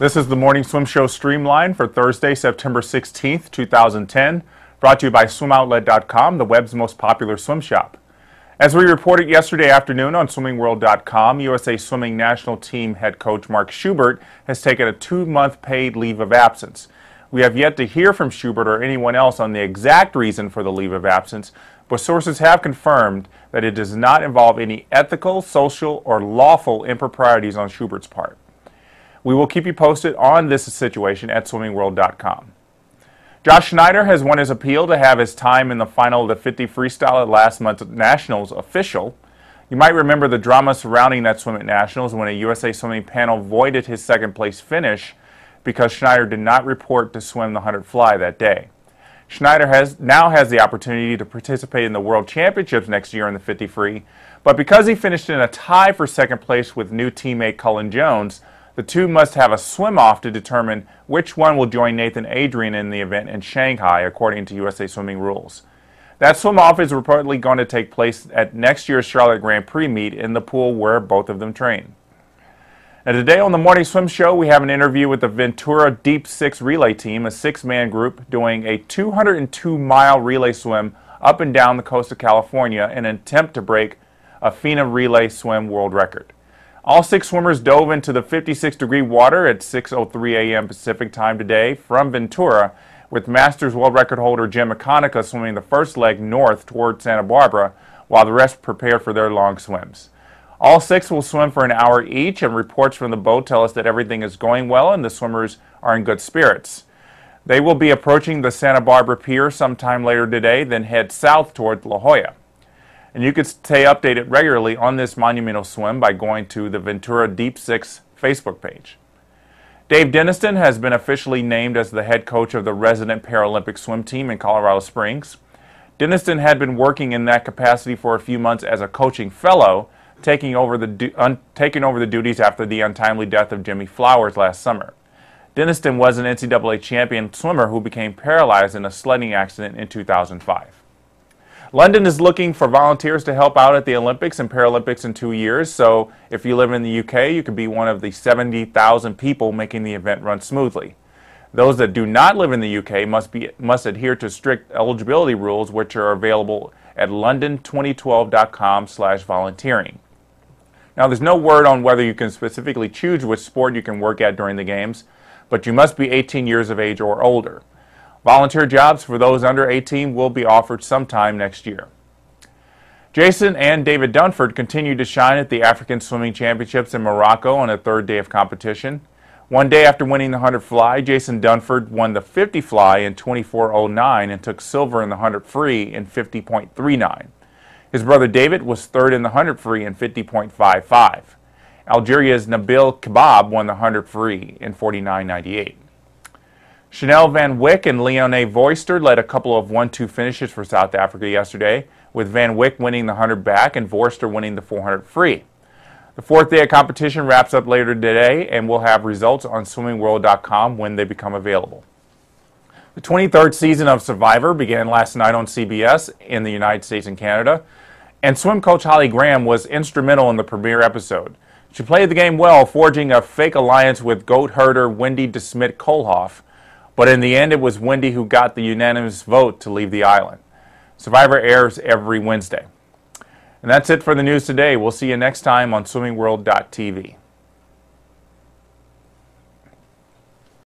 This is the Morning Swim Show Streamline for Thursday, September 16th, 2010, brought to you by SwimOutlet.com, the web's most popular swim shop. As we reported yesterday afternoon on SwimmingWorld.com, USA Swimming National Team head coach Mark Schubert has taken a 2-month paid leave of absence. We have yet to hear from Schubert or anyone else on the exact reason for the leave of absence, but sources have confirmed that it does not involve any ethical, social, or lawful improprieties on Schubert's part. We will keep you posted on this situation at SwimmingWorld.com. Josh Schneider has won his appeal to have his time in the final of the 50 freestyle at last month's Nationals official. You might remember the drama surrounding that swim at Nationals when a USA Swimming panel voided his second-place finish because Schneider did not report to swim the 100 fly that day. Schneider now has the opportunity to participate in the World Championships next year in the 50 free, but because he finished in a tie for second place with new teammate Cullen Jones, the two must have a swim-off to determine which one will join Nathan Adrian in the event in Shanghai, according to USA Swimming rules. That swim-off is reportedly going to take place at next year's Charlotte Grand Prix meet in the pool where both of them train. Now today on the Morning Swim Show, we have an interview with the Ventura Deep Six relay team, a 6-man group doing a 202-mile relay swim up and down the coast of California in an attempt to break a FINA relay swim world record. All 6 swimmers dove into the 56-degree water at 6:03 a.m. Pacific time today from Ventura, with Masters world record holder Jim McConaughey swimming the first leg north toward Santa Barbara, while the rest prepared for their long swims. All 6 will swim for an hour each, and reports from the boat tell us that everything is going well and the swimmers are in good spirits. They will be approaching the Santa Barbara Pier sometime later today, then head south toward La Jolla. And you can stay updated regularly on this monumental swim by going to the Ventura Deep Six Facebook page. Dave Denniston has been officially named as the head coach of the resident Paralympic swim team in Colorado Springs. Denniston had been working in that capacity for a few months as a coaching fellow, taking over the duties after the untimely death of Jimmy Flowers last summer. Denniston was an NCAA champion swimmer who became paralyzed in a sledding accident in 2005. London is looking for volunteers to help out at the Olympics and Paralympics in 2 years, so if you live in the UK, you could be one of the 70,000 people making the event run smoothly. Those that do not live in the UK must adhere to strict eligibility rules, which are available at london2012.com/volunteering. Now, there's no word on whether you can specifically choose which sport you can work at during the games, but you must be 18 years of age or older. Volunteer jobs for those under 18 will be offered sometime next year. Jason and David Dunford continue to shine at the African Swimming Championships in Morocco on a 3rd day of competition. One day after winning the 100 fly, Jason Dunford won the 50 fly in 24:09 and took silver in the 100 free in 50.39. His brother David was 3rd in the 100 free in 50.55. Algeria's Nabil Kebab won the 100 free in 49.98. Chanel Van Wyck and Leonie Voister led a couple of 1-2 finishes for South Africa yesterday, with Van Wyck winning the 100 back and Voister winning the 400 free. The 4th day of competition wraps up later today, and we'll have results on SwimmingWorld.com when they become available. The 23rd season of Survivor began last night on CBS in the United States and Canada, and swim coach Holly Graham was instrumental in the premiere episode. She played the game well, forging a fake alliance with goat herder Wendy DeSmit Kohlhoff, but in the end, it was Wendy who got the unanimous vote to leave the island. Survivor airs every Wednesday. And that's it for the news today. We'll see you next time on SwimmingWorld.tv.